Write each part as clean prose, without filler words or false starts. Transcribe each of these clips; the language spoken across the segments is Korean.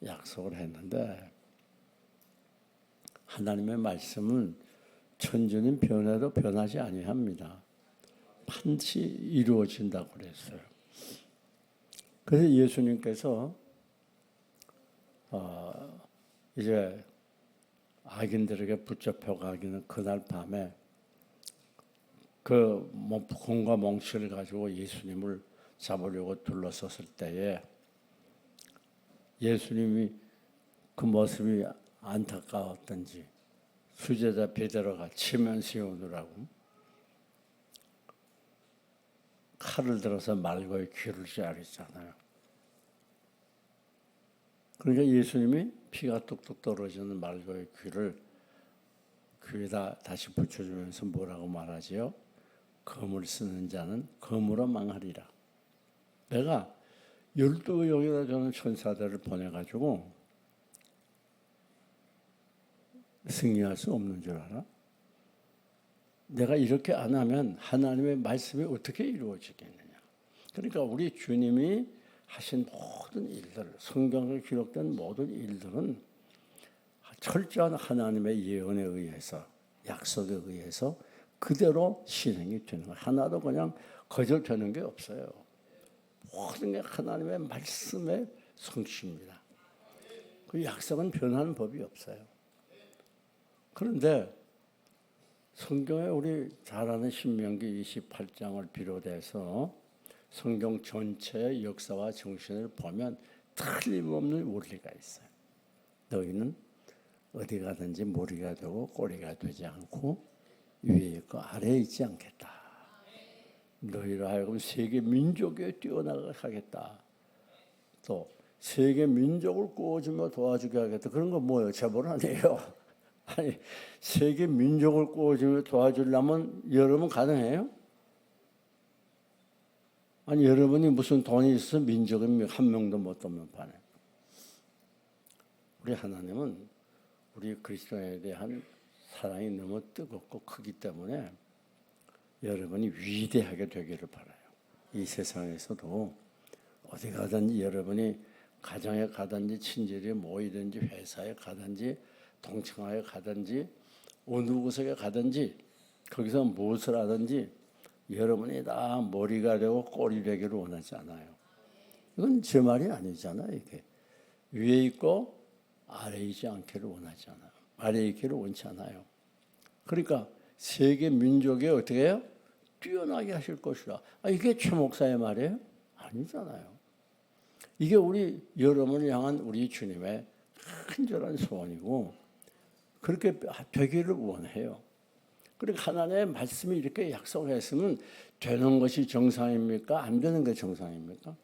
약속을 했는데 하나님의 말씀은 천주는 변해도 변하지 아니합니다. 반드시 이루어진다고 그랬어요. 그래서 예수님께서 이제 악인들에게 붙잡혀 가기는 그날 밤에 그 검과 몽치를 가지고 예수님을 잡으려고 둘러섰을 때에 예수님이 그 모습이 안타까웠던지 수제자 베드로가 치면서 오느라고 칼을 들어서 말고의 귀를 자르잖아요. 그러니까 예수님이 피가 뚝뚝 떨어지는 말고의 귀를 귀에다 다시 붙여주면서 뭐라고 말하지요? 검을 쓰는 자는 검으로 망하리라. 내가 12영이나 되는 천사들을 보내가지고 승리할 수 없는 줄 알아? 내가 이렇게 안 하면 하나님의 말씀이 어떻게 이루어지겠느냐. 그러니까 우리 주님이 하신 모든 일들, 성경에 기록된 모든 일들은 철저한 하나님의 예언에 의해서, 약속에 의해서 그대로 실행이 되는 거예요. 하나도 그냥 거절되는 게 없어요. 모든 게 하나님의 말씀의 성취입니다. 그 약속은 변하는 법이 없어요. 그런데 성경에 우리 잘 아는 신명기 28장을 비롯해서 성경 전체의 역사와 정신을 보면 틀림없는 원리가 있어요. 너희는 어디 가든지 머리가 되고 꼬리가 되지 않고 위에 있고 아래에 있지 않겠다. 너희로 하여금 세계 민족에 뛰어나가겠다. 또 세계 민족을 꾸어주며 도와주게 하겠다. 그런 거 뭐예요? 제벌 아니에요. 아니 세계 민족을 꾸어주며 도와주려면 여러분 가능해요? 아니 여러분이 무슨 돈이 있어 민족은 한 명도 못 돕는 판에. 우리 하나님은 우리 그리스도에 대한 사랑이 너무 뜨겁고 크기 때문에 여러분이 위대하게 되기를 바라요. 이 세상에서도 어디 가든지 여러분이 가정에 가든지 친지들이 모이든지 회사에 가든지 동창회에 가든지 어느 곳에 가든지 거기서 무엇을 하든지 여러분이 다 머리가 되고 꼬리 되기를 원하지 않아요. 이건 제 말이 아니잖아요. 이게 위에 있고 아래에 있지 않기를 원하지 않아요. 아래에 있기를 원치 않아요. 그러니까 세계 민족에 어떻게 해요? 뛰어나게 하실 것이다. 이게 최 목사의 말이에요? 아니잖아요. 이게 우리 여러분을 향한 우리 주님의 간절한 소원이고 그렇게 되기를 원해요. 그러니까 하나님의 말씀이 이렇게 약속했으면 되는 것이 정상입니까? 안 되는 게 정상입니까?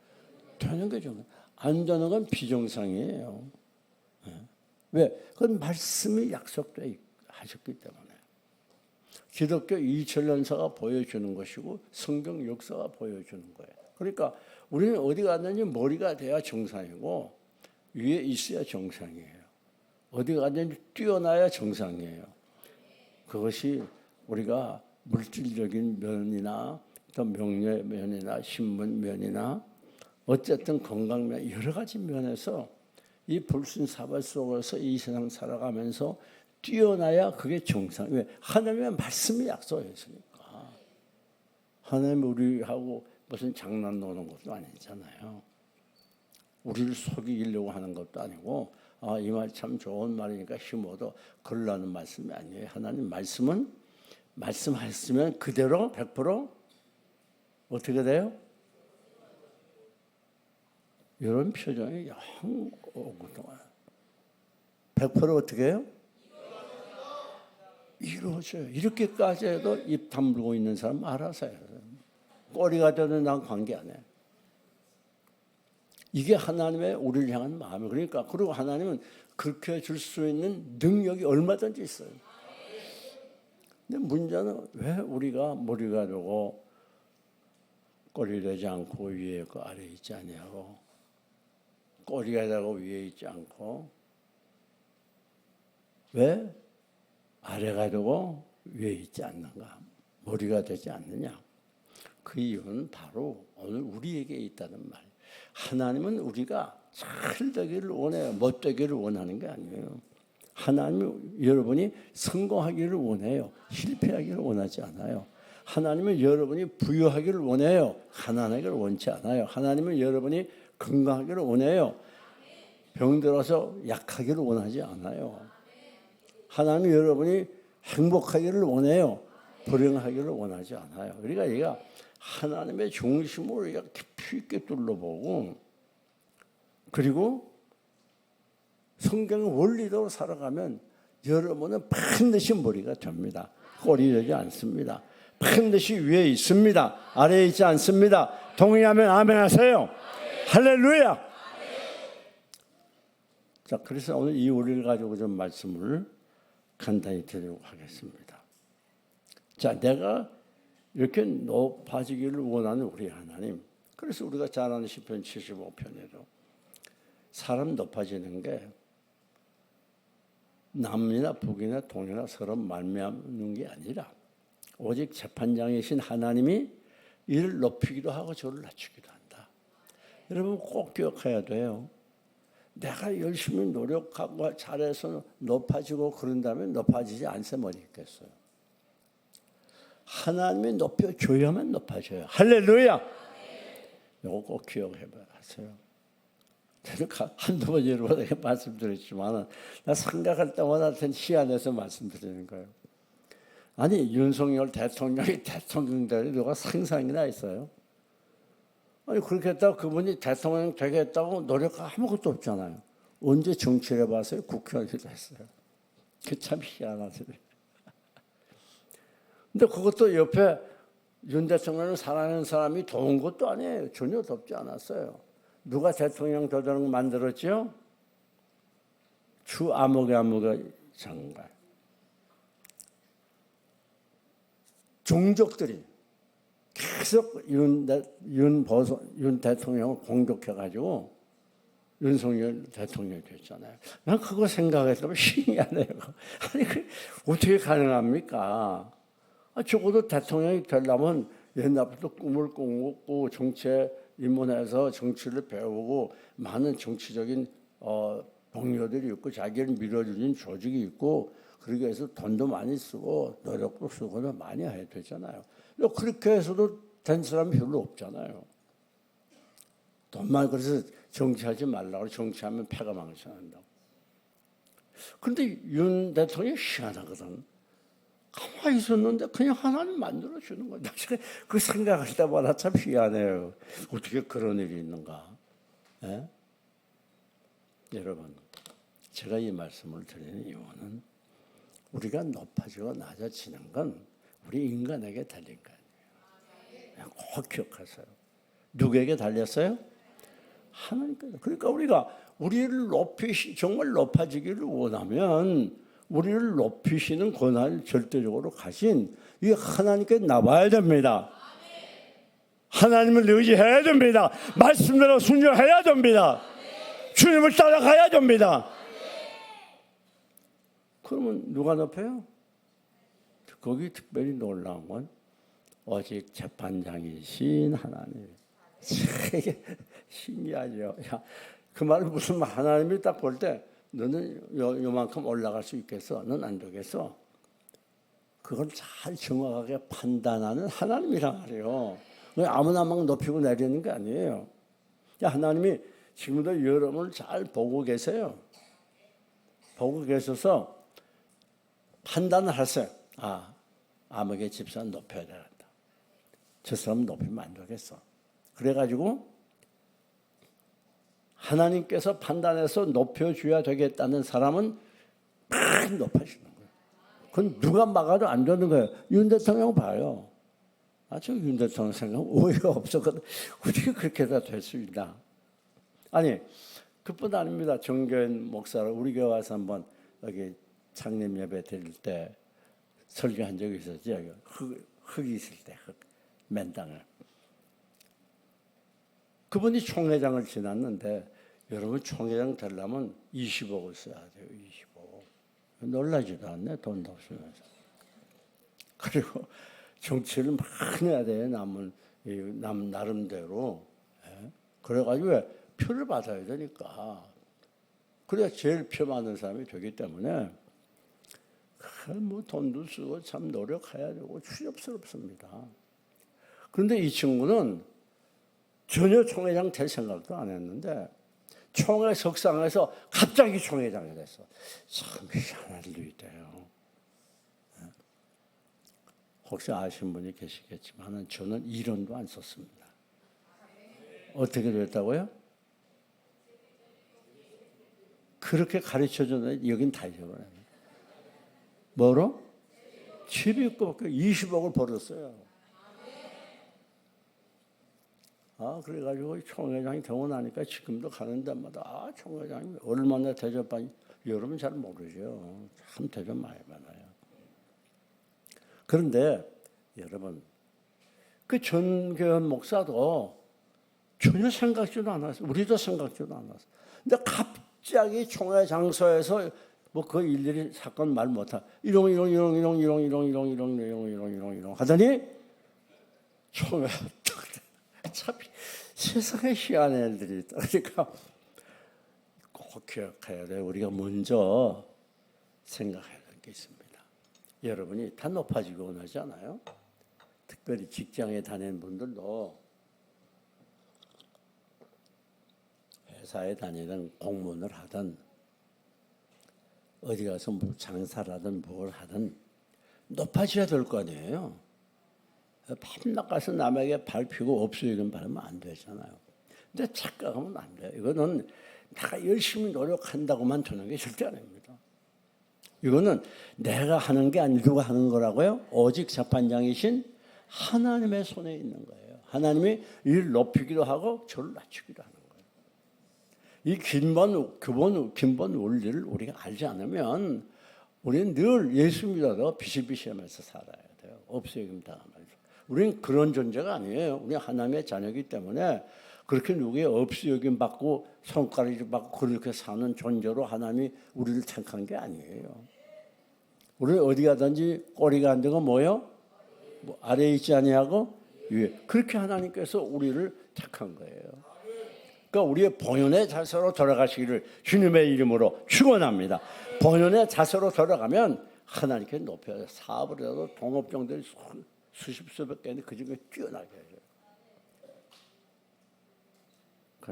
되는 게 정상. 안 되는 건 비정상이에요. 왜? 그건 말씀이 약속돼 하셨기 때문에. 기독교 2000년사가 보여주는 것이고 성경 역사가 보여주는 거예요. 그러니까 우리는 어디 가든지 머리가 돼야 정상이고 위에 있어야 정상이에요. 어디 가든지 뛰어나야 정상이에요. 그것이 우리가 물질적인 면이나 또 명예 면이나 신분 면이나 어쨌든 건강 면 여러 가지 면에서 이 불순사발 속에서 이 세상 살아가면서 뛰어나야 그게 정상. 왜? 하나님의 말씀이 약속했으니까. 하나님 우리하고 무슨 장난 노는 것도 아니잖아요. 우리를 속이려고 하는 것도 아니고 이 말 참 좋은 말이니까 힘어도 그러려는 말씀이 아니에요. 하나님 말씀은 말씀하셨으면 그대로 100% 어떻게 돼요? 이런 표정이 영 오그동안 100% 어떻게 해요? 이루어져요. 이렇게까지 해도 입 다물고 있는 사람 알아서 해요. 꼬리가 되는 난 관계 안 해. 이게 하나님의 우리를 향한 마음이에요. 그러니까 그리고 하나님은 그렇게 줄 수 있는 능력이 얼마든지 있어요. 근데 문제는 왜 우리가 머리가 되고 꼬리 되지 않고 위에 있고 아래에 있지 않냐고. 꼬리가 되고 위에 있지 않고 왜 아래가 되고 위에 있지 않는가. 머리가 되지 않느냐. 그 이유는 바로 오늘 우리에게 있다는 말. 하나님은 우리가 잘 되기를 원해요. 못되기를 원하는 게 아니에요. 하나님은 여러분이 성공하기를 원해요. 실패하기를 원하지 않아요. 하나님은 여러분이 부유하기를 원해요. 가난하기를 원치 않아요. 하나님은 여러분이 건강하기를 원해요. 병들어서 약하기를 원하지 않아요. 하나님은 여러분이 행복하기를 원해요. 불행하기를 원하지 않아요. 그러니까 얘가 하나님의 중심을 우리가 깊이 있게 둘러보고, 그리고 성경의 원리대로 살아가면 여러분은 반드시 머리가 됩니다. 꼴이 되지 않습니다. 반드시 위에 있습니다. 아래에 있지 않습니다. 동의하면 아멘 하세요. 할렐루야. 자, 그래서 오늘 이 원리를 가지고 좀 말씀을 간단히 드리려고 하겠습니다. 자, 내가 이렇게 높아지기를 원하는 우리 하나님. 그래서 우리가 잘 아는 시편 75편에도 사람 높아지는 게 남이나 북이나 동이나 서로 말미암는 게 아니라 오직 재판장이신 하나님이 이를 높이기도 하고 저를 낮추기도 한다. 여러분 꼭 기억해야 돼요. 내가 열심히 노력하고 잘해서 높아지고 그런다면 높아지지 않으면 어디 있겠어요. 하나님이 높여줘야만 높아져요. 할렐루야. 이거 꼭 기억해봐세요. 제가 한두 번 여러분에게 말씀드렸지만 나 생각할 때마다 하여튼 희한해서 말씀드리는 거예요. 아니 윤석열 대통령이 대통령들이 누가 상상이나 있어요? 아니 그렇게 했다고 그분이 대통령 되겠다고 노력 아무것도 없잖아요. 언제 정치를 해봤어요? 국회의원이 됐어요. 그 참 희한하죠. 근데 그것도 옆에 윤 대통령을 사랑하는 사람이 도운 것도 아니에요. 전혀 덥지 않았어요. 누가 대통령 되도록 만들었죠? 주 아무개 장관. 종족들이 계속 윤 대통령을 공격해가지고 윤석열 대통령이 됐잖아요. 난 그거 생각했더니 신기하네요. 아니, 어떻게 가능합니까? 적어도 대통령이 되려면 옛날부터 꿈을 꾸고 정치에 입문해서 정치를 배우고 많은 정치적인 동료들이 있고 자기를 밀어주는 조직이 있고 그러기 위해서 돈도 많이 쓰고 노력도 쓰고 많이 해야 되잖아요. 그렇게 해서도 된 사람이 별로 없잖아요. 돈만 그래서 정치하지 말라고 정치하면 패가 망신한다고. 그런데 윤 대통령이 희한하거든. 가만히 있었는데 그냥 하나님 만들어주는 거야. 그 생각할 때마다 참 희한해요. 어떻게 그런 일이 있는가. 예? 여러분, 제가 이 말씀을 드리는 이유는 우리가 높아지고 낮아지는 건 우리 인간에게 달린 거 아니에요. 꼭 기억하세요. 누구에게 달렸어요? 하나님께. 그러니까 우리가 우리를 정말 높아지기를 원하면 우리를 높이시는 권한을 절대적으로 가신 이 하나님께 나와야 됩니다. 하나님을 의지해야 됩니다. 말씀대로 순종해야 됩니다. 주님을 따라가야 됩니다. 그러면 누가 높여요? 거기 특별히 놀라운 건 오직 재판장이신 하나님. 이게 신기하죠. 야, 그 말은 무슨 말? 하나님이 딱 볼 때 너는 요만큼 올라갈 수 있겠어? 넌 안 되겠어? 그걸 잘 정확하게 판단하는 하나님이란 말이에요. 아무나 막 높이고 내리는 게 아니에요. 하나님이 지금도 여러분을 잘 보고 계세요. 보고 계셔서 판단을 하세요. 아무개 집사는 높여야 되겠다. 저 사람 높이면 안 되겠어. 그래가지고 하나님께서 판단해서 높여줘야 되겠다는 사람은 막 높아지는 거예요. 그건 누가 막아도 안 되는 거예요. 윤 대통령 봐요. 저 윤 대통령 생각 오해가 없었거든. 어떻게 그렇게 다 될 수 있나. 아니 그뿐 아닙니다. 정교현 목사를 우리 교회 와서 한번 여기 창립 예배 드릴 때 설교한 적이 있었죠. 여기 흙이 있을 때 맨땅을. 그분이 총회장을 지났는데 여러분 총회장 되려면 20억을 써야 돼요. 20억. 놀라지도 않네. 돈도 없으면서. 그리고 정치를 많이 해야 돼요. 남 나름대로. 그래가지고 표를 받아야 되니까. 그래야 제일 표 많은 사람이 되기 때문에 뭐 돈도 쓰고 참 노력해야 되고 추접스럽습니다. 그런데 이 친구는 전혀 총회장 될 생각도 안 했는데 총회 석상에서 갑자기 총회장이 됐어. 참 희한한 일이 있대요. 혹시 아시는 분이 계시겠지만 저는 이론도 안 썼습니다. 어떻게 됐다고요? 그렇게 가르쳐줬는데 여긴 다 잊어버려요. 뭐로? 20억을 벌었어요. 그래가지고 총회장이 되고 나니까 지금도 가는 데마다 총회장이 얼마나 대접받니? 여러분 잘 모르죠. 참 대접 많이 받아요. 그런데 여러분 그 전교현 목사도 전혀 생각지도 않았어요. 우리도 생각지도 않았어요. 근데 갑자기 총회 장소에서 뭐 그 일일이 사건 말 못하 이런 하더니 총회 참 세상에 희한한 일들이 있다. 그러니까 꼭 기억해야 돼. 우리가 먼저 생각해야 될 게 있습니다. 여러분이 다 높아지고 원하지 않아요? 특별히 직장에 다니는 분들도 회사에 다니든 공무원을 하든 어디 가서 뭐 장사를 하든 뭘 하든 높아져야 될 거 아니에요. 밤낮 가서 남에게 밟히고 업소이금 바르면 안 되잖아요. 근데 착각하면 안 돼요. 이거는 내가 열심히 노력한다고만 되는 게 절대 아닙니다. 이거는 내가 하는 게 아니고 누가 하는 거라고요? 오직 재판장이신 하나님의 손에 있는 거예요. 하나님이 이를 높이기도 하고 저를 낮추기도 하는 거예요. 이 근본 원리를 우리가 알지 않으면 우리는 늘 예수 믿어도 비실비실하면서 살아야 돼요. 업소이금 당하면서. 우리는 그런 존재가 아니에요. 우리는 하나님의 자녀이기 때문에 그렇게 누구의 업소여김 받고 손가락질 받고 그렇게 사는 존재로 하나님이 우리를 택한 게 아니에요. 우리는 어디 가든지 꼬리가 안 되고 뭐요? 뭐 아래에 있지 아니하고 위에. 그렇게 하나님께서 우리를 택한 거예요. 그러니까 우리의 본연의 자세로 돌아가시기를 주님의 이름으로 축원합니다. 본연의 자세로 돌아가면 하나님께 높여요. 사업을 해도 동업종들이 수십 수백 개인데 그중에 뛰어나게 해요.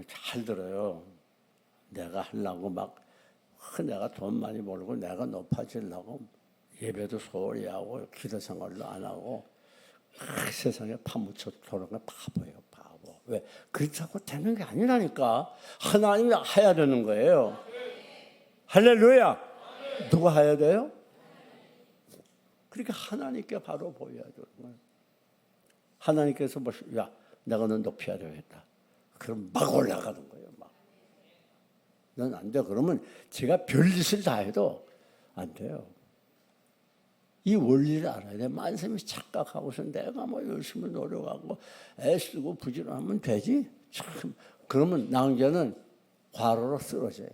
잘 들어요. 내가 하려고 내가 돈 많이 벌고 내가 높아지려고 예배도 소홀히 하고 기도 생활도 안 하고 세상에 파묻혀 돌아가는 바보예요. 바보. 왜? 그렇다고 되는 게 아니라니까. 하나님이 해야 되는 거예요. 할렐루야. 누가 해야 돼요? 그러니까 하나님께 바로 보여야 되는 거예요. 하나님께서 야, 내가 너 높여야 되겠다. 그럼 막 올라가는 거예요. 막. 넌 안 돼. 그러면 제가 별짓을 다 해도 안 돼요. 이 원리를 알아야 돼. 만sem이 착각하고서 내가 뭐 열심히 노력하고 애쓰고 부지런하면 되지. 참. 그러면 낭자는 과로로 쓰러져요.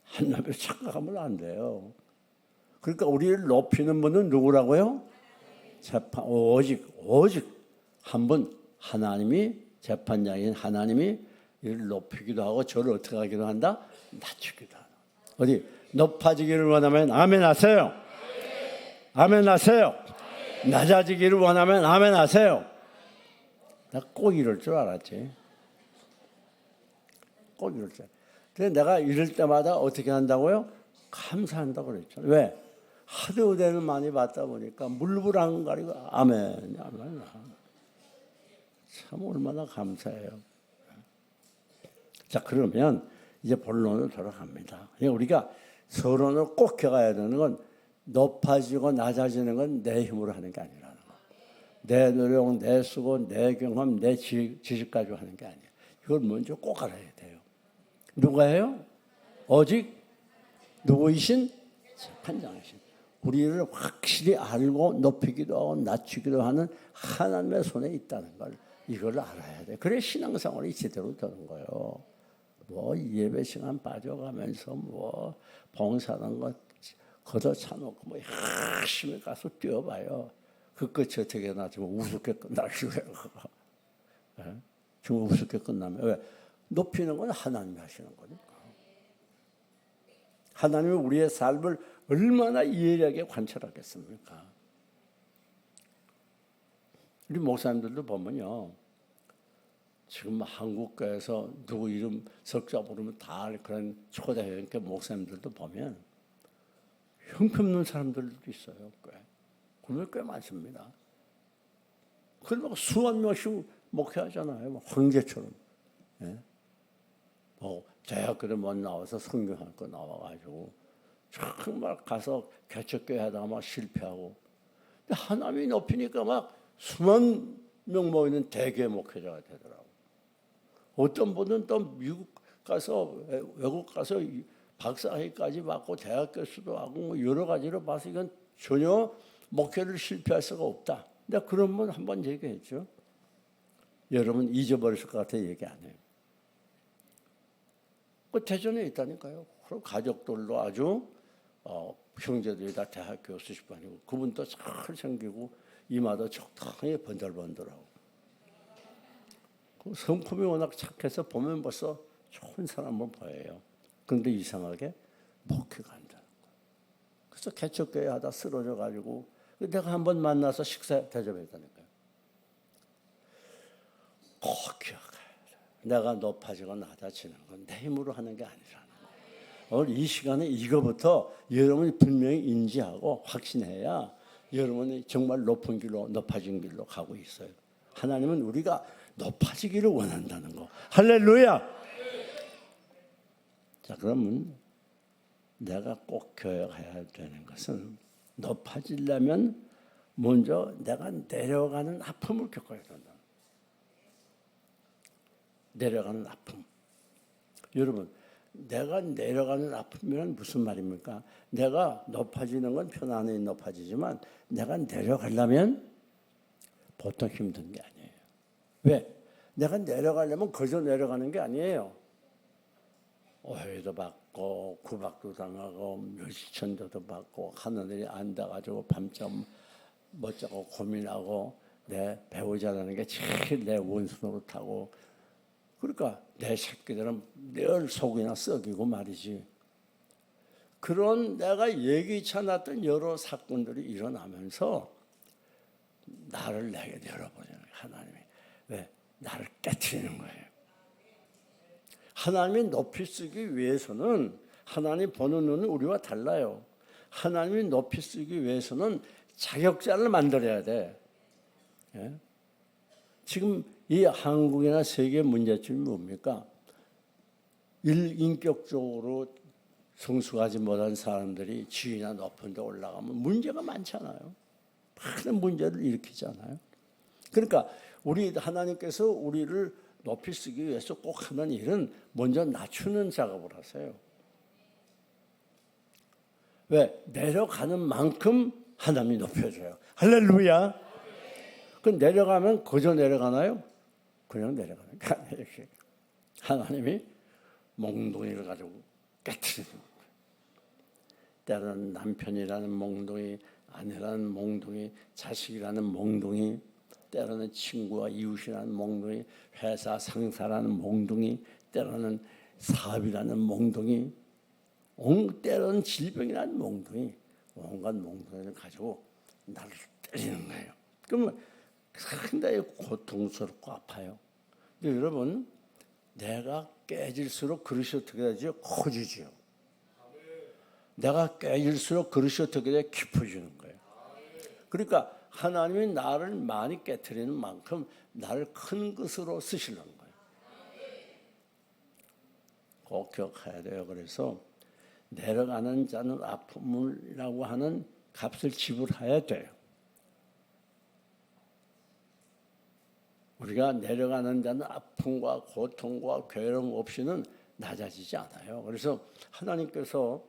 하나님을 착각하면 안 돼요. 그러니까 우리를 높이는 분은 누구라고요? 오직 한 분 하나님이 재판장인 하나님이 이를 높이기도 하고 저를 어떻게 하기도 한다? 낮추기도 하다. 어디 높아지기를 원하면 아멘 하세요. 아멘 하세요. 낮아지기를 원하면 아멘 하세요. 나 꼭 이럴 줄 알았지. 꼭 이럴 줄. 그래서 내가 이럴 때마다 어떻게 한다고요? 감사한다고 그랬죠. 왜? 하도 은혜를 많이 받다 보니까 물불안 가리고 아멘, 아멘. 참 얼마나 감사해요. 자, 그러면 이제 본론으로 돌아갑니다. 우리가 서론을 꼭 껴가야 되는 건 높아지고 낮아지는 건 내 힘으로 하는 게 아니라는 거. 내 노력, 내 수고, 내 경험, 내 지식 가지고 하는 게 아니에요. 이걸 먼저 꼭 알아야 돼요. 누가 해요? 오직 누구이신? 재판장이신. 우리를 확실히 알고 높이기도 하고 낮추기도 하는 하나님의 손에 있다는 걸 이걸 알아야 돼. 그래 신앙생활이 제대로 되는 거예요. 뭐 예배 시간 빠져가면서 뭐 봉사하는 거 걷어차놓고 뭐 열심히 가서 뛰어봐요. 그 끝이 어떻게 나지만 우습게 끝날 수가 있어요. 지금 우습게 끝나면 왜? 높이는 건 하나님이 하시는 거니까. 하나님이 우리의 삶을 얼마나 예리하게 관찰하겠습니까? 우리 목사님들도 보면요, 지금 한국교회에서 누구 이름 석자 부르면 다 그런 초대교회 목사님들도 보면 형편없는 사람들도 있어요. 그러면 꽤 많습니다. 그리고 수만 명씩 목회하잖아요. 황제처럼. 예? 대학교를 못 나와서 성경할 거 나와가지고 정말 가서 개척교회 하다가 막 실패하고. 근데 하나님이 높이니까 막 수만 명 모이는 대개 목회자가 되더라고. 어떤 분은 또 미국 가서 외국 가서 박사학위까지 받고 대학 교수도 하고 뭐 여러 가지로 봐서 이건 전혀 목회를 실패할 수가 없다. 근데 그런 분 한 번 얘기했죠. 여러분 잊어버리실 것 같아 얘기 안 해요. 그 대전에 있다니까요. 그럼 가족들도 아주 형제들이 다 대학 교수십 아니고 그분도 잘 생기고 이마도 적당히 번들번들하고 그 성품이 워낙 착해서 보면 벌써 좋은 사람을 보여요. 그런데 이상하게 목회가 안 되는 거예요. 그래서 개척교회 하다 쓰러져 가지고 내가 한번 만나서 식사 대접했다니까요. 꼭 기억해야 돼. 내가 높아지고 낮아지는 건 내 힘으로 하는 게 아니라는 거예요. 오늘 이 시간에 이거부터 여러분이 분명히 인지하고 확신해야 여러분이 정말 높은 길로 높아진 길로 가고 있어요. 하나님은 우리가 높아지기를 원한다는 거. 할렐루야. 자, 그러면 내가 꼭 기억해야 되는 것은 높아지려면 먼저 내가 내려가는 아픔을 겪어야 된다. 내려가는 아픔. 여러분, 내가 내려가는 아픔이란 무슨 말입니까? 내가 높아지는 건 편안히 높아지지만 내가 내려가려면 보통 힘든 게 아니에요. 왜? 내가 내려가려면 그저 내려가는 게 아니에요. 오해도 받고 구박도 당하고 멸시천도도 받고 하늘이 앉아가지고 밤잠 못 자고 고민하고 내 배우자라는 게 제일 내 원수로 타고 그러니까 내 새끼들은 늘 속이나 썩이고 말이지. 그런 내가 예기치 않았던 여러 사건들이 일어나면서 나를 내게 열어보려는 거예요. 하나님이. 왜? 나를 깨트리는 거예요. 하나님이 높이 쓰기 위해서는 하나님 보는 눈은 우리와 달라요. 하나님이 높이 쓰기 위해서는 자격자를 만들어야 돼. 예? 지금 이 한국이나 세계 문제점이 뭡니까? 인격적으로 성숙하지 못한 사람들이 지위나 높은 데 올라가면 문제가 많잖아요. 많은 문제를 일으키잖아요. 그러니까 우리 하나님께서 우리를 높이 쓰기 위해서 꼭 하는 일은 먼저 낮추는 작업을 하세요. 왜? 내려가는 만큼 하나님이 높여줘요. 할렐루야. 그 내려가면 그저 내려가나요? 그냥 내려가는 게 아니에요. 하나님이 몽둥이를 가지고 깨트리는 거예요. 때로는 남편이라는 몽둥이, 아내라는 몽둥이, 자식이라는 몽둥이, 때로는 친구와 이웃이라는 몽둥이, 회사 상사라는 몽둥이, 때로는 사업이라는 몽둥이, 때로는 질병이라는 몽둥이, 온갖 몽둥이를 가지고 나를 때리는 거예요. 그러면 상당히 고통스럽고 아파요. 근데 여러분, 내가 깨질수록 그릇이 어떻게 되죠? 커지죠. 내가 깨질수록 그릇이 어떻게 돼? 깊어지는 거예요. 그러니까 하나님이 나를 많이 깨트리는 만큼 나를 큰 것으로 쓰시는 거예요. 꼭 기억해야 돼요. 그래서 내려가는 자는 아픔이라고 하는 값을 지불해야 돼요. 우리가 내려가는 자는 아픔과 고통과 괴로움 없이는 낮아지지 않아요. 그래서 하나님께서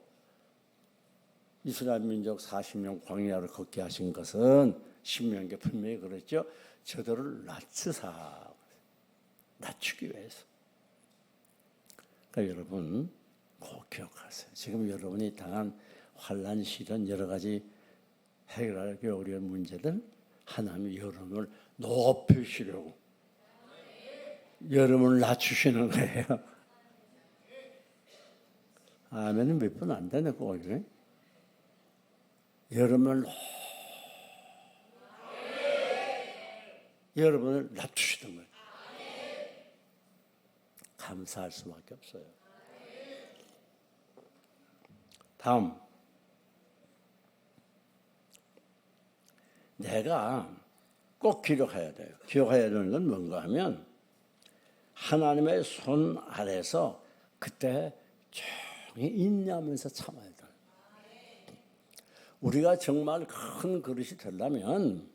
이스라엘 민족 40년 광야를 걷게 하신 것은 신명기에 분명히 그랬죠. 저들을 낮추기 위해서. 그러니까 여러분 꼭 기억하세요. 지금 여러분이 당한 환난, 시련, 여러 가지 해결하기 어려운 문제들 하나님이 여러분을 높이시려고 여러분을 낮추시는 거예요. 아멘은 몇 분 안 되네, 꼭. 여러분을 낮추시는 거예요. 감사할 수밖에 없어요. 다음, 내가 꼭 기억해야 돼요. 기억해야 되는 건 뭔가 하면 하나님의 손 아래서 그때 조용히 인내하면서 참아야 돼요. 우리가 정말 큰 그릇이 되려면,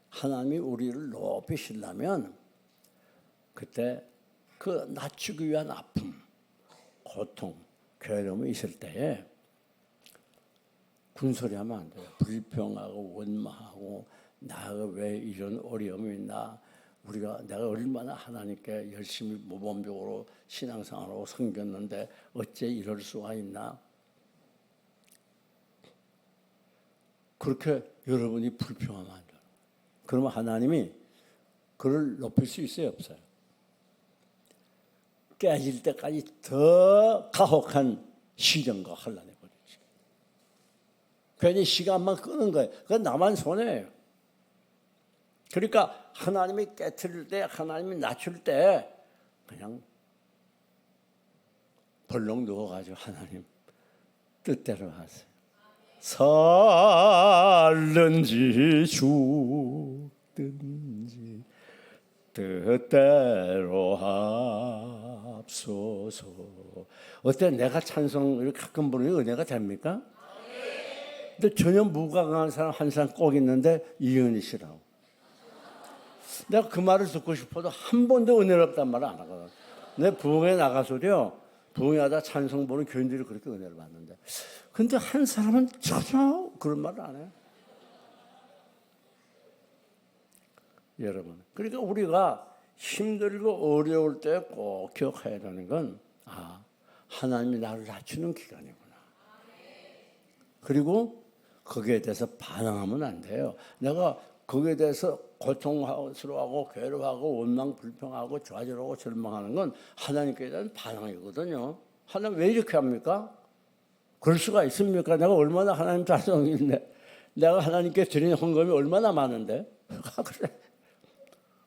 하나님이 우리를 높이시려면 그때 그 낮추기 위한 아픔, 고통, 괴로움이 있을 때에 군소리하면 안 돼요. 불평하고 원망하고 나가 왜 이런 어려움이 있나, 내가 얼마나 하나님께 열심히 모범적으로 신앙생활하고 섬겼는데 어째 이럴 수가 있나. 그렇게 여러분이 불평하면 안 돼요. 그러면 하나님이 그를 높일 수 있어요, 없어요? 깨질 때까지 더 가혹한 시련과 혼란에 버리지. 괜히 시간만 끄는 거예요. 그건 나만 손해예요. 그러니까 하나님이 깨트릴 때, 하나님이 낮출 때 그냥 벌렁 누워가지고 하나님 뜻대로 하세요. 살든지 죽든지 뜻대로 하옵소서. 어때? 내가 찬송을 가끔 부르는 은혜가 됩니까? 근데 전혀 무관한 사람 한 사람 꼭 있는데 이은희 씨라고. 내가 그 말을 듣고 싶어도 한 번도 은혜롭단 말을 안 하거든. 내 부흥회 나가서도요, 부흥회하다 찬송 보는 교인들이 그렇게 은혜를 받는데, 근데 한 사람은 전혀 그런 말을 안 해요. 여러분, 그러니까 우리가 힘들고 어려울 때 꼭 기억해야 되는 건, 하나님이 나를 낮추는 기간이구나. 그리고 거기에 대해서 반항하면 안 돼요. 내가 거기에 대해서 고통스러워하고 괴로워하고 원망 불평하고 좌절하고 절망하는 건 하나님께 대한 반항이거든요. 하나님 왜 이렇게 합니까? 그럴 수가 있습니까? 내가 얼마나 하나님 자성인데, 내가 하나님께 드리는 헌금이 얼마나 많은데. 그래.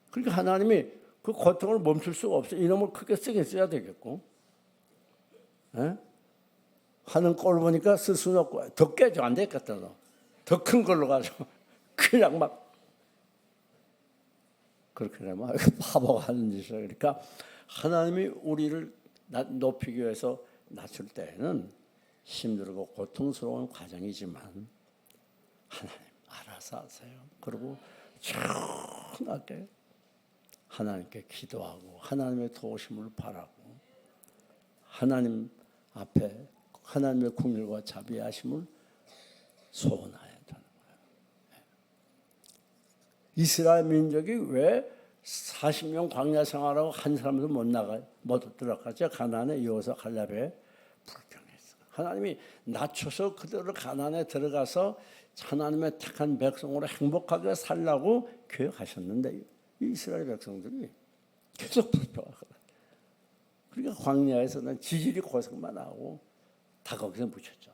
그러니까 하나님이 그 고통을 멈출 수가 없어요. 이놈을 크게 쓰게 써야 되겠고, 하는 꼴 보니까 쓸 수는 없고, 더 깨져 안 되겠다. 더 큰 걸로 가서 그냥 막 그렇게 되면 바보가 하는 짓이라. 그러니까 하나님이 우리를 높이기 위해서 낮출 때에는 힘들고 고통스러운 과정이지만 하나님 알아서 하세요. 그리고 조용하게 하나님께 기도하고 하나님의 도우심을 바라고 하나님 앞에 하나님의 긍휼과 자비하심을 소원해야 되는 거예요. 이스라엘 민족이 왜 40년 광야 생활하고 한 사람도 못 들어갔죠? 가나안에 여호수아 갈렙에 불평했어. 하나님이 낮춰서 그들을 가나안에 들어가서 하나님의 택한 백성으로 행복하게 살라고 계획하셨는데 이스라엘 백성들이 계속 불평하거든. 그러니까 광야에서는 지질이 고생만 하고 다 거기서 묻혔죠.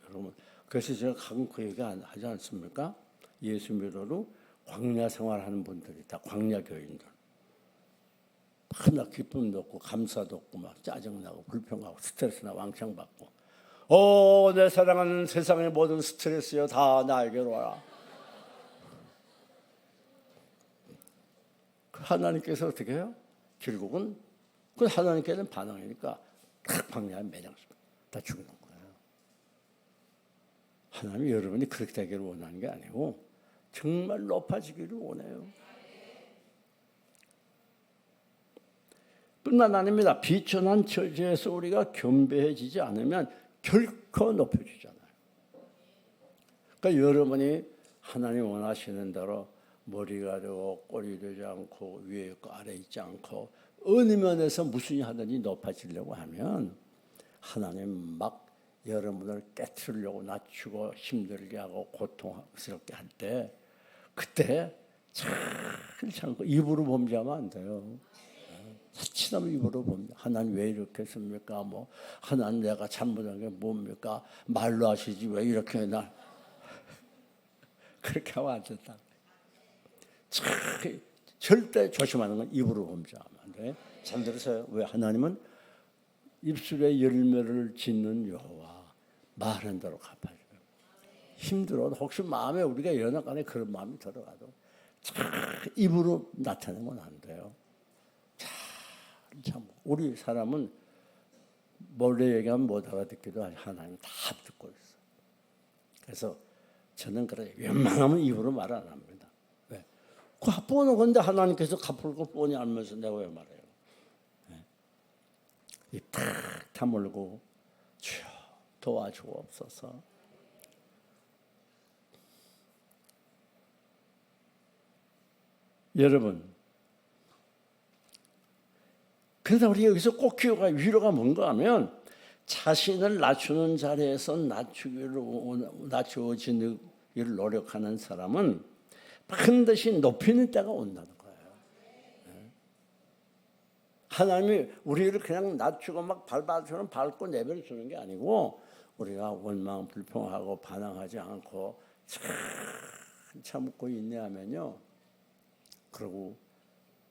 여러분, 그래서 제가 가끔 그 얘기 하지 않습니까? 예수 믿어도 광야 생활하는 분들이 다 광야 교인들. 하나 기쁨도 없고 감사도 없고 막 짜증나고 불평하고 스트레스나 왕창 받고. 내 사랑하는 세상의 모든 스트레스여 다 나에게로 와라. 하나님께서 어떻게 해요? 결국은 그 하나님께는 반응이니까 딱 광야에 매장시켜 다 죽이는 거예요. 하나님이 여러분이 그렇게 되기를 원하는 게 아니고 정말 높아지기를 원해요. 뿐만 아닙니다. 비천한 처지에서 우리가 겸비해지지 않으면 결코 높여주잖아요. 그러니까 여러분이 하나님 원하시는 대로 머리가 되고 꼬리 되지 않고 위에 있고 아래 있지 않고 어느 면에서 무슨 하든지 높아지려고 하면 하나님 막 여러분을 깨트리려고 낮추고 힘들게 하고 고통스럽게 할 때 그때 잘 참고 입으로 범죄하면 안 돼요. 한치나마 입으로 봅니다. 하나님 왜 이렇게 했습니까? 뭐 하나님 내가 잘못한 게 뭡니까? 말로 하시지 왜 이렇게 날 그렇게 하면 안 된다. 절대 조심하는 건 입으로 범죄하면 안 돼. 잘 들으세요. 왜 하나님은 입술에 열매를 짓는 여호와 말한 대로 갚아줘요. 힘들어도 혹시 마음에 우리가 연약간에 그런 마음이 들어가도 입으로 나타내면 안 돼요. 참 우리 사람은 몰래 얘기하면 못 알아듣기도 하지 하나님 다 듣고 있어. 그래서 저는 그래 웬만하면 입으로 말 안 합니다. 왜? 그 갚아오는 건데 하나님께서 갚을 거 뻔히 알면서 내가 왜 말해요? 입 탁 다물고 주여 도와주옵소서. 여러분, 그러다 우리 여기서 꼭 기억가 위로가 뭔가 하면 자신을 낮추는 자리에서 낮추어지기를 노력하는 사람은 반드시 높이는 때가 온다는 거예요. 하나님이 우리를 그냥 낮추고 막 밟아주는 밟고 내버려 주는 게 아니고 우리가 원망 불평하고 반항하지 않고 참고 인내하면요. 그리고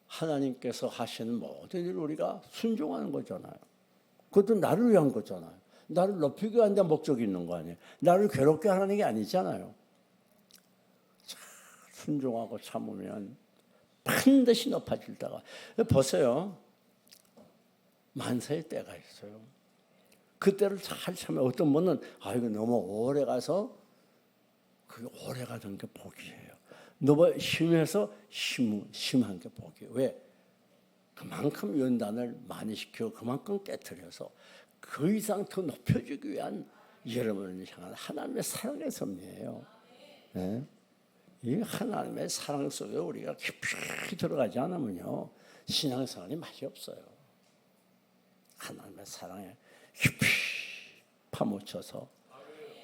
하나님께서 하시는 모든 일을 우리가 순종하는 거잖아요. 그것도 나를 위한 거잖아요. 나를 높이기 위한 데 목적이 있는 거 아니에요. 나를 괴롭게 하는 게 아니잖아요. 순종하고 참으면 반드시 높아질 때가. 보세요. 만사의 때가 있어요. 그때를 잘 참으면 어떤 분은 이거 너무 오래 가서 그게 오래 가던 게 복이에요. 너무 심해서 심한 게 복이에요. 왜? 그만큼 연단을 많이 시켜 그만큼 깨트려서 그 이상 더 높여주기 위한 여러분을 향한 하나님의 사랑의 섭리예요. 네? 이 하나님의 사랑 속에 우리가 깊이 들어가지 않으면요 신앙생활이 맛이 없어요. 하나님의 사랑에 깊이 파묻혀서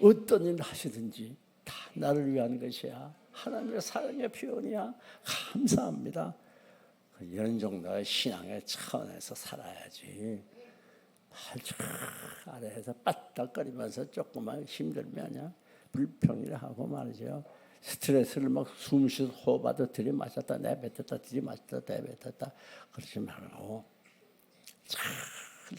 어떤 일을 하시든지 다 나를 위한 것이야. 하나님의 사랑의 표현이야. 감사합니다. 이런 정도의 신앙의 차원에서 살아야지. 팔쭉 아래에서 빠딱거리면서 조금만 힘들면요 불평이라 하고 말이죠. 스트레스를 막 숨쉬어 호흡하다 들이마셨다 내뱉었다 들이마셨다 내뱉었다 그러지 말고 잘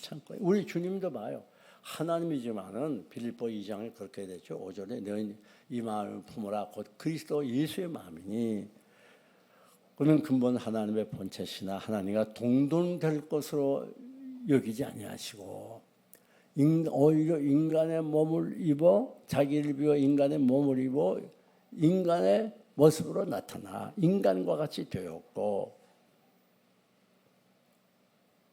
참고. 우리 주님도 봐요. 하나님이지만은 빌립보 2장에 그렇게 됐죠. 5절에 너희 이 마음을 품으라 곧 그리스도 예수의 마음이니 그는 근본 하나님의 본체시나 하나님과 동등될 것으로 여기지 아니하시고 오히려 인간의 몸을 입어 자기를 비워 인간의 몸을 입어 인간의 모습으로 나타나 인간과 같이 되었고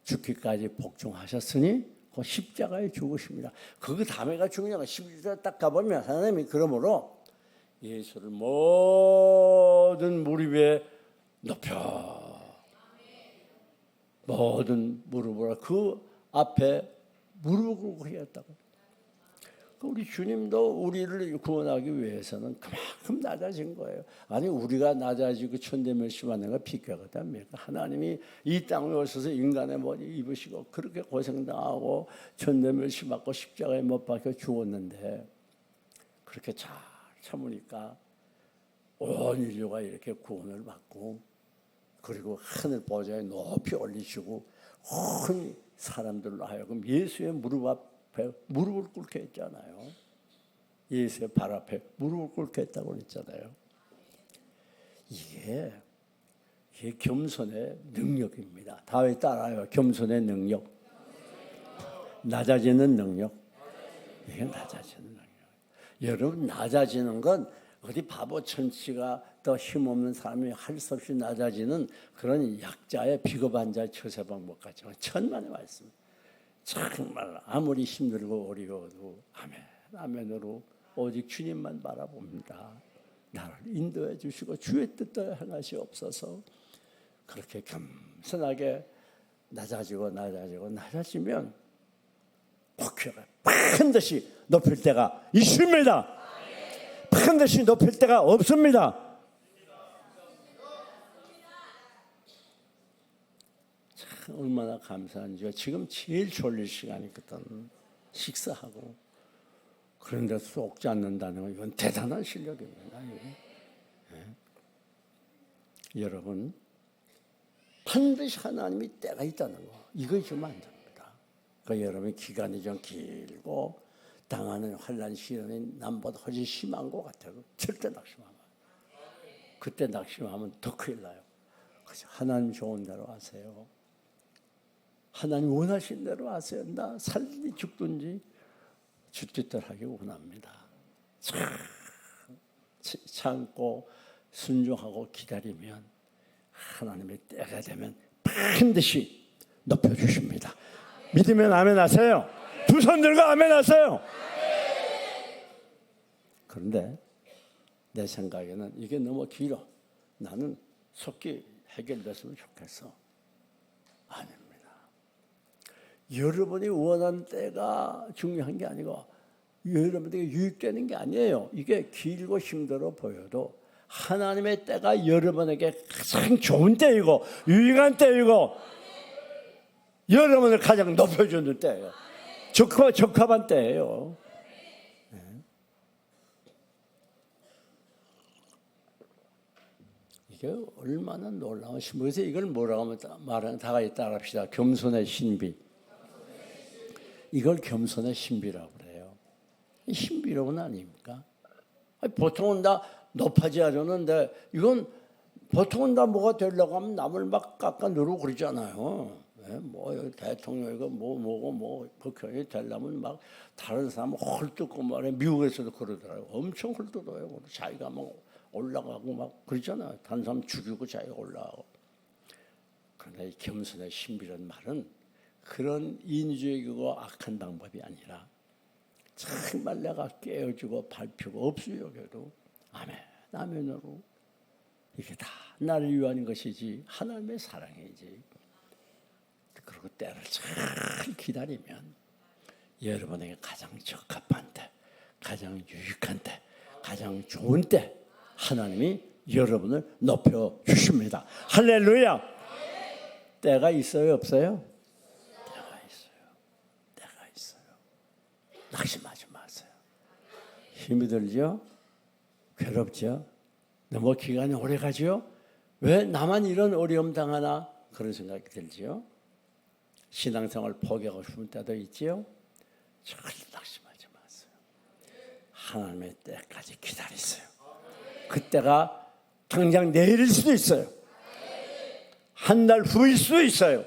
죽기까지 복종하셨으니 그 십자가에 죽으십니다. 그 다음에가 중요한 거. 십자가 딱 가보면 하나님이 그러므로 예수를 모든 무릎 위에 높여 모든 무릎으로 그 앞에 무릎을 꿇고 했다고. 우리 주님도 우리를 구원하기 위해서는 그만큼 낮아진 거예요. 아니 우리가 낮아지고 천대멸시받는 거 비교하답니까? 하나님이 이 땅에 오셔서 인간의 머리 입으시고 그렇게 고생당하고 천대멸시받고 십자가에 못 박혀 죽었는데 그렇게 잘 참으니까 온 인류가 이렇게 구원을 받고 그리고 하늘 보좌에 높이 올리시고 온 사람들로 하여금 예수의 무릎 앞에 무릎을 꿇게 했잖아요. 예수의 발 앞에 무릎을 꿇게 했다고 그랬잖아요. 이게 겸손의 능력입니다. 다윗 따라요. 겸손의 능력. 낮아지는 능력. 이게 낮아지는 능력. 여러분 낮아지는 건 어디 바보 천치가 더 힘없는 사람이 할 수 없이 낮아지는 그런 약자의 비겁한 자의 처세 방법 같지만 천만의 말씀. 정말 아무리 힘들고 어려워도 아멘 아멘으로 오직 주님만 바라봅니다. 나를 인도해 주시고 주의 뜻대로 행하시옵소서. 그렇게 겸손하게 낮아지면 목표가 반드시 높일 때가 있습니다. 반드시 높일 때가 없습니다. 참 얼마나 감사한지요. 지금 제일 졸릴 시간이거든. 식사하고. 그런데 쏙지 않는다는 건 이건 대단한 실력입니다. 여러분, 반드시 하나님이 때가 있다는 거, 이거 잊으면 안 됩니다. 그러니까 여러분의 기간이 좀 길고 당하는 환난 시련이 남보다 훨씬 심한 것 같아도 절대 낙심하면, 그때 낙심하면 더 큰일 나요. 그래서 하나님 좋은 대로 하세요. 하나님 원하신 대로 하세요. 나 살든지 죽든지 주 뜻대로 하기 원합니다. 참고 순종하고 기다리면 하나님의 때가 되면 반드시 높여주십니다. 믿으면 아멘 하세요. 두 손 들고 아멘 하세요. 그런데 내 생각에는 이게 너무 길어. 나는 속히 해결됐으면 좋겠어. 아닙니다. 여러분이 원하는 때가 중요한 게 아니고 여러분에게 유익되는 게 아니에요. 이게 길고 힘들어 보여도 하나님의 때가 여러분에게 가장 좋은 때이고 유익한 때이고 여러분을 가장 높여주는 때예요. 적합한 때예요. 이게 얼마나 놀라운 신비에서 이걸 뭐라고 말하면 다 같이 따라합시다. 겸손의 신비. 이걸 겸손의 신비라고 그래요. 신비로운 아닙니까? 보통은 다 높아지려는데 이건 보통은 다 뭐가 되려고 하면 남을 막 깎아 누르고 그러잖아요. 뭐 대통령이고 뭐 국회의원이 되려면 막 다른 사람 헐뜯고 말해. 미국에서도 그러더라고요. 엄청 헐뜯어요. 자기가 막 올라가고 막 그러잖아요. 다른 사람 죽이고 자기가 올라가고. 그러나 이 겸손의 신비라는 말은 그런 인주의고 악한 방법이 아니라 정말 내가 깨어지고 밟히고 없이 여겨도 아멘, 아멘으로 이게 다 나를 위한 것이지 하나님의 사랑이지. 그리고 때를 잘 기다리면 여러분에게 가장 적합한 때, 가장 유익한 때, 가장 좋은 때 하나님이 여러분을 높여주십니다. 할렐루야. 때가 있어요, 없어요? 때가 있어요. 낙심하지 마세요. 힘이 들죠? 괴롭죠? 너무 기간이 오래 가죠? 왜 나만 이런 어려움 당하나? 그런 생각이 들죠? 신앙생활 포기하고 싶은 때도 있지요? 절대 낙심하지 마세요. 하나님의 때까지 기다리세요. 그때가 당장 내일일 수도 있어요. 한 달 후일 수도 있어요.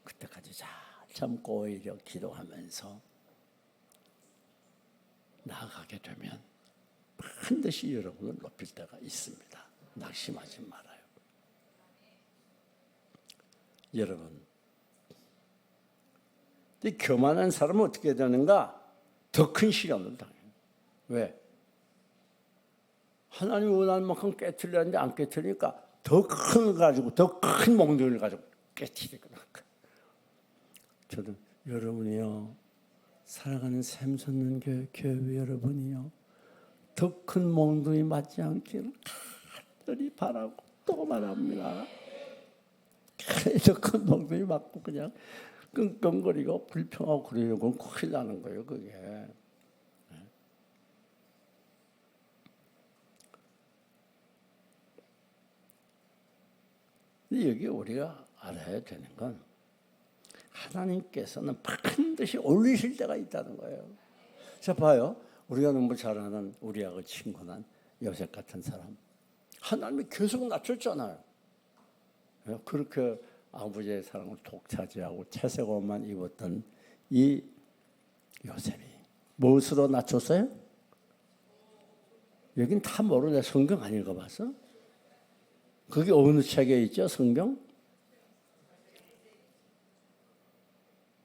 그때까지 잘 참고 오히려 기도하면서 나아가게 되면 반드시 여러분을 높일 때가 있습니다. 낙심하지 말아요. 여러분, 교만한 사람은 어떻게 되는가? 더 큰 시련을 당해요. 왜? 하나님이 원하는 만큼 깨트리는데 안 깨트리니까 더 큰 거 가지고 더 큰 몽둥이를 가지고 깨트리거든요. 저도 여러분이요, 사랑하는 샘솟는 교회 여러분이요, 더 큰 몽둥이 맞지 않기를 간절히 바라고 또 말합니다. 더 큰 몽둥이 맞고 그냥 끙끙거리고 불평하고 그러려고 큰일 나는 거예요, 그게. 근데 여기 우리가 알아야 되는 건 하나님께서는 반드시 올리실 때가 있다는 거예요. 자, 봐요. 우리가 너무 잘 아는 우리하고 친근한 요셉 같은 사람. 하나님이 계속 낮췄잖아요. 그렇게 아버지의 사랑을 독차지하고 채색 옷만 입었던 이 요셉이 무엇으로 낮췄어요? 여긴 다 모르네. 성경 안 읽어봤어? 그게 어느 책에 있죠? 성경?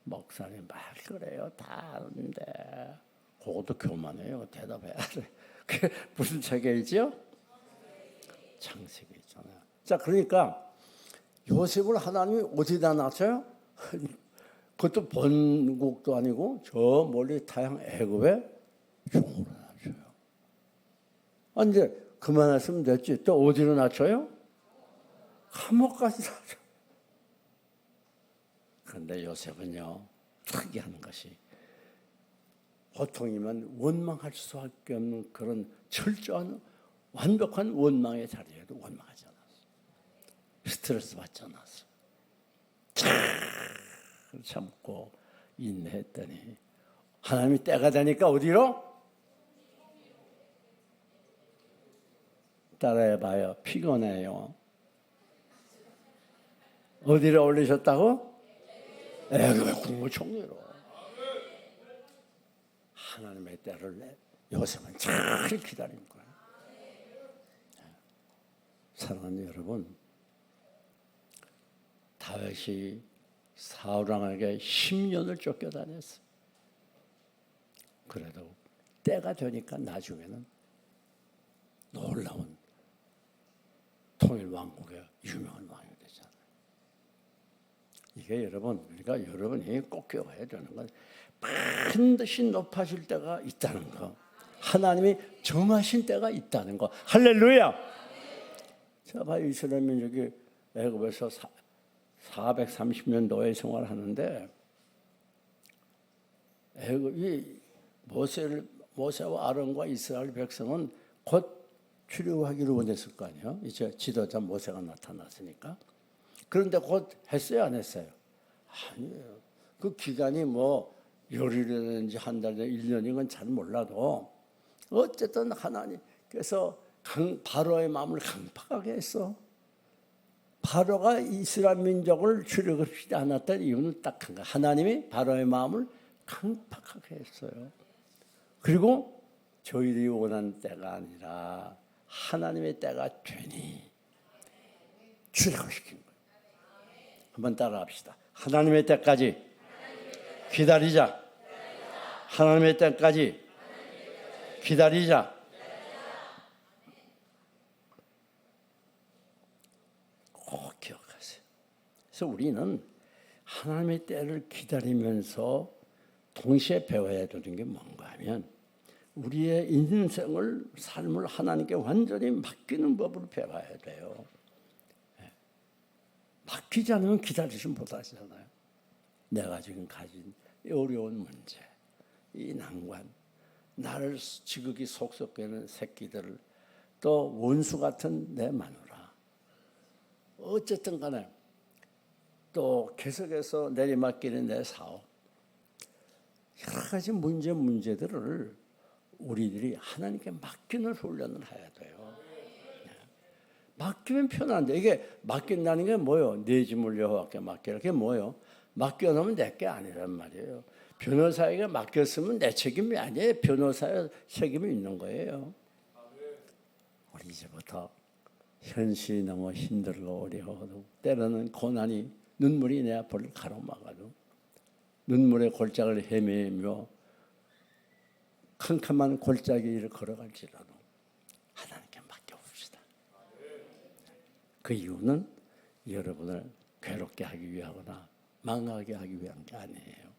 목사님 막 그래요. 다 아는데 그것도 교만해요. 대답해야 돼. 그게 무슨 책에 있죠? 창세기 있잖아요. 자, 그러니까 요셉을 하나님이 어디다 놨어요? 그것도 본국도 아니고 저 멀리 타양 애굽에 종으로 놨어요. 아, 이제 그만했으면 됐지. 또 어디로 놨어요? 감옥까지 놨어요. 그런데 요셉은요, 특이한 것이 보통이면 원망할 수밖에 없는 그런 철저한 완벽한 원망의 자리에도 원망하지 않았어. 스트레스 받지 않았어. 잘 참고 인내했더니 하나님이 때가 되니까 어디로? 따라해봐요. 피곤해요. 어디로 올리셨다고? 애굽의 국무총리로. 하나님의 때를 요셉은 잘 기다린 거예요. 사랑하는 여러분, 다윗이 사울왕에게 10년을 쫓겨다녔어. 그래도 때가 되니까 나중에는 놀라운 통일왕국의 유명한 왕이 되잖아요. 이게 여러분, 그러니까 여러분이 꼭 기억해야 되는 건 반드시 높아질 때가 있다는 거, 하나님이 정하신 때가 있다는 거. 할렐루야. 자, 봐요. 이스라엘 민족이 애굽에서 430년 노예 생활하는데 애굽이 모세와 아론과 이스라엘 백성은 곧 출애굽하기를 원했을 거 아니에요. 이제 지도자 모세가 나타났으니까. 그런데 곧 했어요, 안 했어요? 아니에요. 그 기간이 뭐 열흘이라든지 한 달, 1년인 건 잘 몰라도 어쨌든 하나님께서 바로의 마음을 강팍하게 했어. 바로가 이스라엘 민족을 출애굽시키지 않았던 이유는 딱 한 가지. 하나님이 바로의 마음을 강팍하게 했어요. 그리고 저희들이 원하는 때가 아니라 하나님의 때가 되니 출애굽시킨 거예요. 한번 따라합시다. 하나님의 때까지 기다리자. 하나님의 때까지 기다리자. 꼭 기억하세요. 그래서 우리는 하나님의 때를 기다리면서 동시에 배워야 되는 게 뭔가 하면 우리의 인생을, 삶을 하나님께 완전히 맡기는 법을 배워야 돼요. 맡기지 않으면 기다리지 못하잖아요. 내가 지금 가진 이 어려운 문제, 이 난관, 나를 지극히 속속이는 새끼들을, 또 원수 같은 내 마누라, 어쨌든 간에 또 계속해서 내리맡기는 내 사업, 여러 가지 문제들을 우리들이 하나님께 맡기는 훈련을 해야 돼요. 맡기면 편한데, 이게 맡긴다는 게 뭐예요? 내 짐을 여호와께 맡기라. 그게 뭐예요? 맡겨놓으면 내 게 아니란 말이에요. 변호사에게 맡겼으면 내 책임이 아니에요. 변호사의 책임이 있는 거예요. 우리 이제부터 현실이 너무 힘들고 어려워도, 때로는 고난이, 눈물이 내 앞을 가로막아도, 눈물의 골짜기를 헤매며 캄캄한 골짜기를 걸어갈지라도 하나님께 맡겨봅시다. 그 이유는 여러분을 괴롭게 하기 위하거나 망하게 하기 위한 게 아니에요.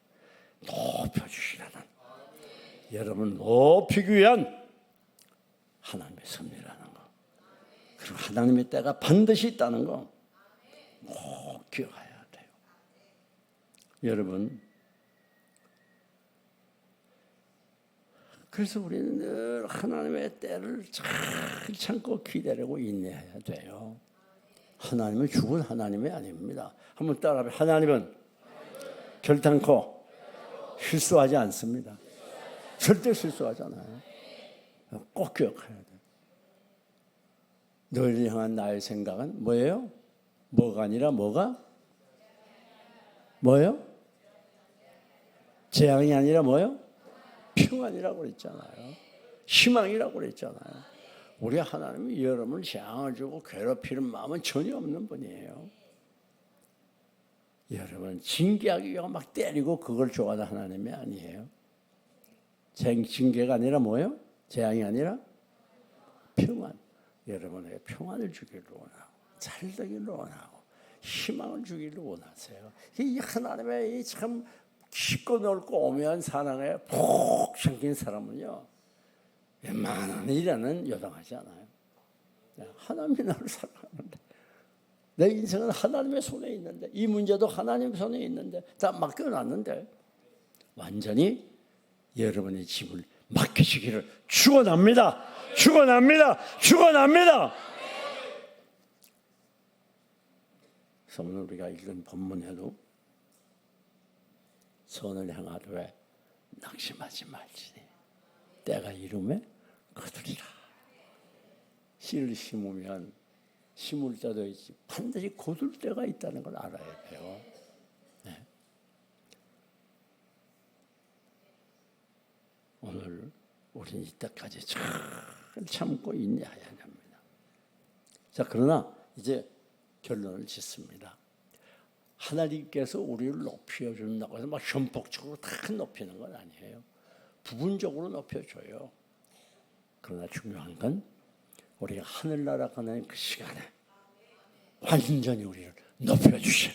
높여주시라는, 여러분 높이기 위한 하나님의 섭리라는 거, 그리고 하나님의 때가 반드시 있다는 거 꼭 기억해야 돼요. 여러분, 그래서 우리는 늘 하나님의 때를 잘 참고 기다리고 인내해야 돼요. 하나님은 죽은 하나님이 아닙니다. 한번 따라해봐요. 하나님은 결단코 실수하지 않습니다. 절대 실수하잖아요. 꼭 기억해야 돼요. 너희를 향한 나의 생각은 뭐예요? 뭐가 아니라 뭐가? 뭐예요? 재앙이 아니라 뭐예요? 평안이라고 그랬잖아요. 희망이라고 그랬잖아요. 우리 하나님이 여러분을 재앙을 주고 괴롭히는 마음은 전혀 없는 분이에요. 여러분 징계하기 위해 막 때리고 그걸 좋아하는 하나님이 아니에요. 징계가 아니라 뭐예요? 재앙이 아니라 평안. 여러분에게 평안을 주기를 원하고, 잘 되기를 원하고, 희망을 주기를 원하세요. 이 하나님의 이 참 깊고 넓고 오묘한 사랑에 푹 잠긴 사람은요, 웬만한 일에는 요동하지 않아요. 하나님이 나를 사랑하는데 내 인생은 하나님의 손에 있는데, 이 문제도 하나님 손에 있는데 다 맡겨놨는데 완전히 여러분의 짐을 맡기시기를 축원합니다. 축원합니다. 축원합니다. 그래서 오늘 우리가 읽은 본문에도 선을 행하되 낙심하지 말지니 때가 이름에 거두리라. 씨를 심으면 심을 때도 있지 반드시 거둘 때가 있다는 걸 알아야 돼요. 네. 오늘 우리는 이때까지 잘 참고 있냐 해야 합니다. 자, 그러나 이제 결론을 짓습니다. 하나님께서 우리를 높여준다고 해서 막 전폭적으로 다 높이는 건 아니에요. 부분적으로 높여줘요. 그러나 중요한 건 우리가 하늘나라 가는 그 시간에 완전히 우리를 높여주셔.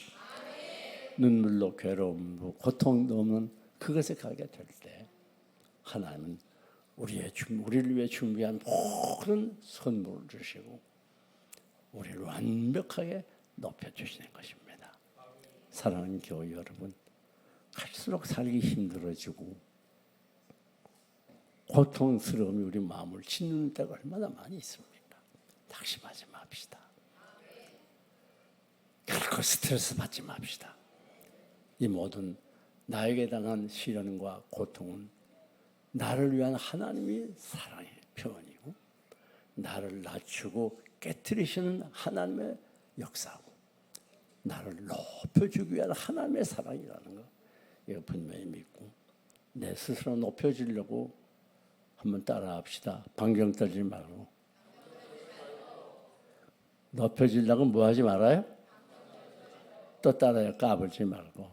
눈물로 괴로움, 고통도 없는 그것에 가게 될 때 하나님은 우리를 위해 준비한 모든 선물을 주시고 우리를 완벽하게 높여주시는 것입니다. 사랑하는 교회 여러분, 갈수록 살기 힘들어지고 고통스러움이 우리 마음을 짓누는 때가 얼마나 많이 있습니까? 낙심하지 맙시다. 결코 스트레스 받지 맙시다. 이 모든 나에게 당한 시련과 고통은 나를 위한 하나님의 사랑의 표현이고 나를 낮추고 깨트리시는 하나님의 역사고 나를 높여주기 위한 하나님의 사랑이라는 거 이거 분명히 믿고 내 스스로 높여주려고 한번 따라합시다. 방경 떨지 말고. 높여주려고 뭐 하지 말아요? 또 따라요. 까불지 말고.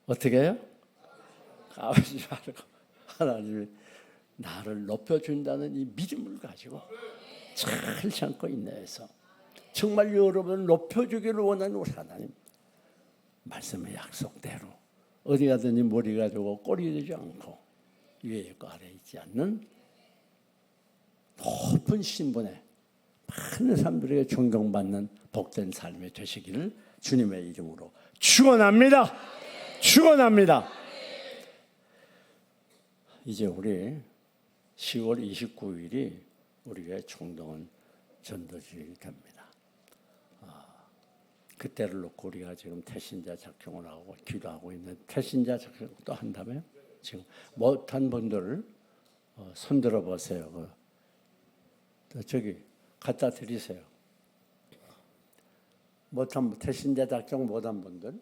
어떻게 해요? 까불지 말고 하나님이 나를 높여준다는 이 믿음을 가지고 잘 참고 인내해서 정말 여러분을 높여주기를 원하는 우리 하나님 말씀의 약속대로 어디 가든지 머리가 되고 꼬리 되지 않고 위에 있고 아래에 있지 않는 높은 신분에 많은 사람들에게 존경받는 복된 삶이 되시기를 주님의 이름으로 축원합니다. 축원합니다. 이제 우리 10월 29일이 우리의 총동원 전도주일이 됩니다. 그때를 놓고 우리가 지금 태신자 작정을 하고 기도하고 있는 태신자 작정도 한다면 지금 못한 분들을 손들어 보세요. 저기 갖다 드리세요. 못한 태신자 작정 못한 분들.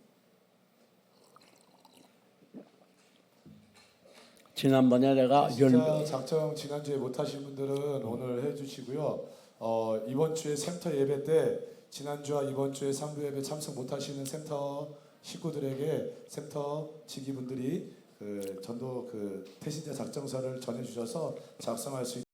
지난번에 내가 태신자 작정 지난주에 못하신 분들은 오늘 해주시고요. 이번 주에 센터 예배 때 지난주와 이번 주에 상부 예배 참석 못하시는 센터 식구들에게 센터 지기분들이 그 전도 그 태신자 작정서를 전해주셔서 작성할 수